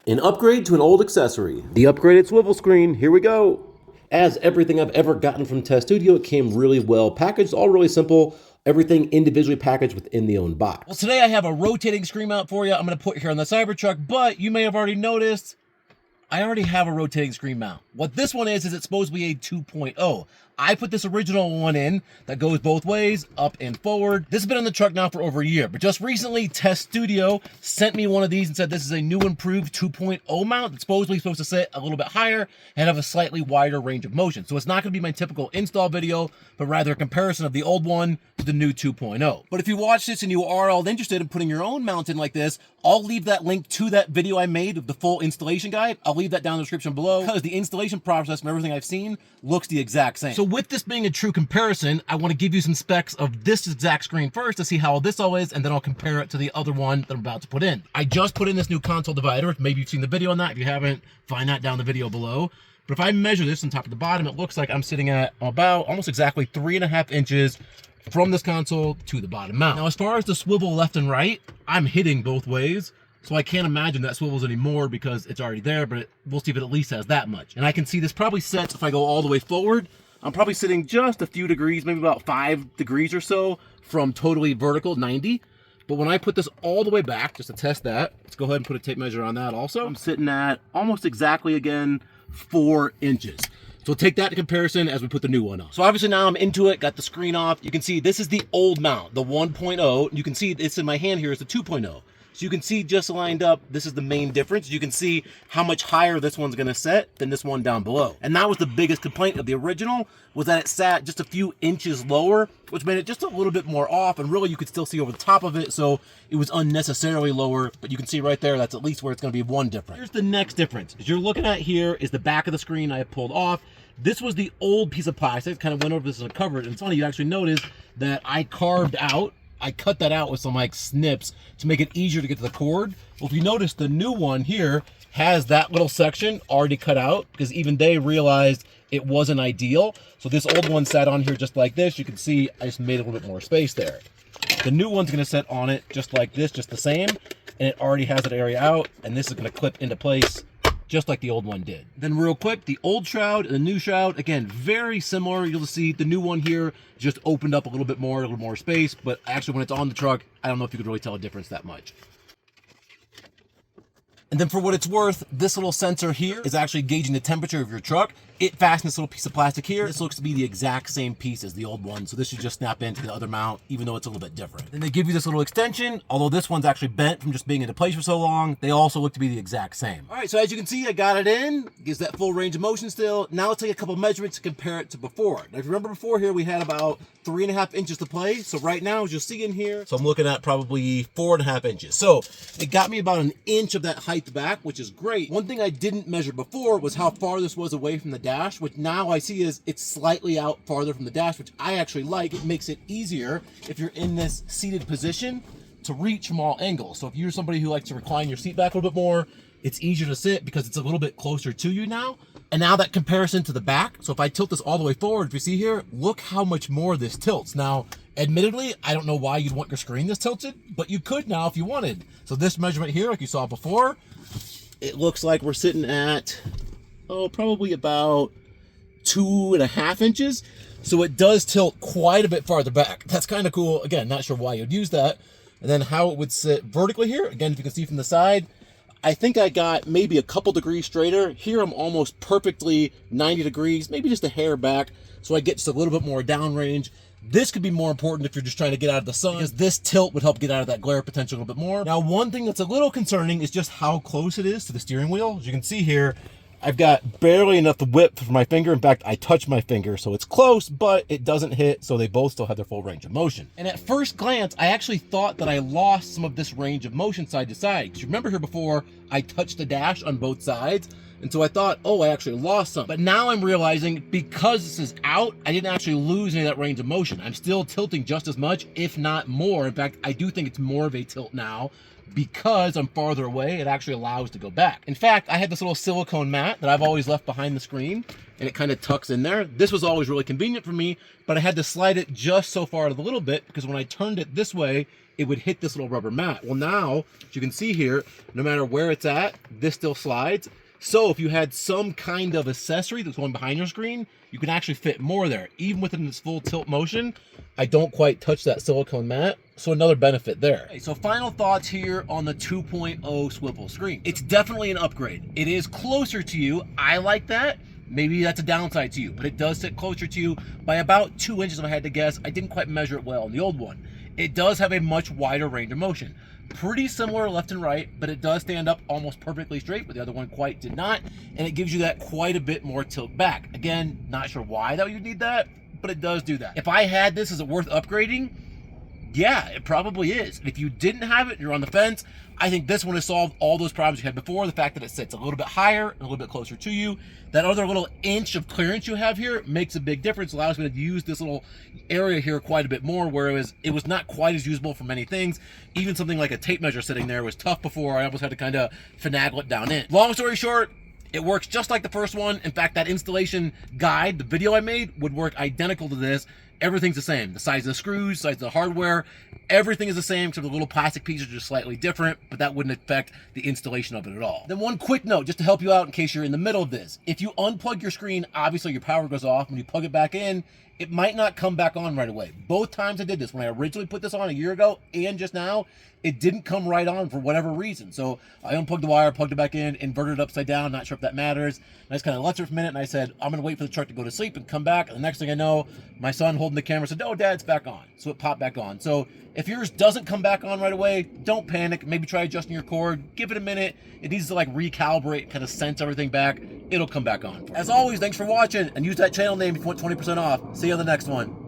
An upgrade to an old accessory. The upgraded swivel screen, here we go. As everything I've ever gotten from Test Studio, it came really well packaged, all really simple, everything individually packaged within the own box. Well, today I have a rotating screen mount for you I'm gonna put here on the Cybertruck, but you may have already noticed, I already have a rotating screen mount. What this one is it's supposed to be a 2.0. I put this original one in that goes both ways, up and forward. This has been on the truck now for over a year, but just recently Test Studio sent me one of these and said this is a new improved 2.0 mount. It's supposed to sit a little bit higher and have a slightly wider range of motion. So it's not gonna be my typical install video, but rather a comparison of the old one to the new 2.0. But if you watch this and you are all interested in putting your own mount in like this, I'll leave that link to that video I made of the full installation guide. I'll leave that down in the description below because the installation process from everything I've seen looks the exact same. So with this being a true comparison, I want to give you some specs of this exact screen first to see how this all is, and then I'll compare it to the other one that I'm about to put in. I just put in this new console divider. Maybe you've seen the video on that. If you haven't, find that down in the video below. But if I measure this from top to the bottom, it looks like I'm sitting at about almost exactly 3.5 inches from this console to the bottom mount. Now, as far as the swivel left and right, I'm hitting both ways. So I can't imagine that swivels anymore because it's already there, but we'll see if it at least has that much. And I can see this probably sets, if I go all the way forward, I'm probably sitting just a few degrees, maybe about 5 degrees or so from totally vertical, 90. But when I put this all the way back, just to test that, let's go ahead and put a tape measure on that also. I'm sitting at almost exactly, again, 4 inches. So we'll take that to comparison as we put the new one on. So obviously now I'm into it, got the screen off. You can see this is the old mount, the 1.0. You can see it's in my hand here is the 2.0. So you can see just lined up, this is the main difference. You can see how much higher this one's gonna set than this one down below. And that was the biggest complaint of the original, was that it sat just a few inches lower, which made it just a little bit more off, and really you could still see over the top of it, so it was unnecessarily lower. But you can see right there, that's at least where it's gonna be one difference. Here's the next difference. As you're looking at here is the back of the screen I pulled off. This was the old piece of plastic, kind of went over this as a cover, and it's funny, you actually notice that I cut that out with some like snips to make it easier to get to the cord. Well, if you notice, the new one here has that little section already cut out because even they realized it wasn't ideal. So this old one sat on here just like this. You can see I just made a little bit more space there. The new one's gonna sit on it just like this, just the same, and it already has that area out, and this is gonna clip into place just like the old one did. Then real quick, the old shroud and the new shroud, again, very similar. You'll see the new one here just opened up a little bit more, a little more space, but actually when it's on the truck, I don't know if you could really tell a difference that much. And then for what it's worth, this little sensor here is actually gauging the temperature of your truck. It fastens this little piece of plastic here. This looks to be the exact same piece as the old one, so this should just snap into the other mount, even though it's a little bit different. Then they give you this little extension, although this one's actually bent from just being into place for so long. They also look to be the exact same. All right, so as you can see, I got it in. Gives that full range of motion still. Now let's take a couple measurements to compare it to before. Now, if you remember before here, we had about 3.5 inches to play. So right now, as you'll see in here, so I'm looking at probably 4.5 inches. So it got me about an inch of that height back, which is great. One thing I didn't measure before was how far this was away from the dash, which now I see is it's slightly out farther from the dash, which I actually like. It makes it easier if you're in this seated position to reach from all angles. So if you're somebody who likes to recline your seat back a little bit more, it's easier to sit because it's a little bit closer to you now. And now that comparison to the back, so if I tilt this all the way forward, if you see here, look how much more this tilts. Now, admittedly, I don't know why you'd want your screen this tilted, but you could now if you wanted. So this measurement here, like you saw before, it looks like we're sitting at, probably about 2.5 inches. So it does tilt quite a bit farther back. That's kind of cool. Again, not sure why you'd use that. And then how it would sit vertically here. Again, if you can see from the side, I think I got maybe a couple degrees straighter. Here I'm almost perfectly 90 degrees, maybe just a hair back. So I get just a little bit more downrange. This could be more important if you're just trying to get out of the sun, because this tilt would help get out of that glare potential a little bit more. Now, one thing that's a little concerning is just how close it is to the steering wheel. As you can see here, I've got barely enough width for my finger. In fact, I touch my finger, so it's close, but it doesn't hit, so they both still have their full range of motion. And at first glance, I actually thought that I lost some of this range of motion side to side. Because you remember here before, I touched the dash on both sides, And so I thought, oh, I actually lost some. But now I'm realizing because this is out, I didn't actually lose any of that range of motion. I'm still tilting just as much, if not more. In fact, I do think it's more of a tilt now because I'm farther away. It actually allows to go back. In fact, I had this little silicone mat that I've always left behind the screen, and it kind of tucks in there. This was always really convenient for me, but I had to slide it just so far a little bit because when I turned it this way, it would hit this little rubber mat. Well, now, as you can see here, no matter where it's at, this still slides. So if you had some kind of accessory that's going behind your screen, you can actually fit more there. Even within this full tilt motion, I don't quite touch that silicone mat. So another benefit there. Okay, so final thoughts here on the 2.0 swivel screen. It's definitely an upgrade. It is closer to you. I like that. Maybe that's a downside to you, but it does sit closer to you by about 2 inches if I had to guess. I didn't quite measure it well in the old one. It does have a much wider range of motion. Pretty similar left and right, but it does stand up almost perfectly straight, but the other one quite did not, and it gives you that quite a bit more tilt back. Again, not sure why that you need that, but it does do that. If I had this, is it worth upgrading? Yeah, it probably is. And if you didn't have it, you're on the fence, I think this one has solved all those problems you had before. The fact that it sits a little bit higher and a little bit closer to you. That other little inch of clearance you have here makes a big difference. Allows me to use this little area here quite a bit more, whereas it was not quite as usable for many things. Even something like a tape measure sitting there was tough before. I almost had to kind of finagle it down in. Long story short, it works just like the first one. In fact, that installation guide, the video I made, would work identical to this. Everything's the same. The size of the screws, size of the hardware, everything is the same except the little plastic pieces are just slightly different, but that wouldn't affect the installation of it at all. Then one quick note, just to help you out in case you're in the middle of this. If you unplug your screen, obviously your power goes off. When you plug it back in, it might not come back on right away. Both times I did this, when I originally put this on a year ago and just now, it didn't come right on for whatever reason. So I unplugged the wire, plugged it back in, inverted it upside down, not sure if that matters. And I just kind of left it for a minute and I said, I'm gonna wait for the truck to go to sleep and come back. And the next thing I know, my son holding the camera said, oh, Dad, it's back on. So it popped back on. So if yours doesn't come back on right away, don't panic. Maybe try adjusting your cord. Give it a minute. It needs to like recalibrate, kind of sense everything back. It'll come back on. As always, thanks for watching and use that channel name if you want 20% off. See you on the next one.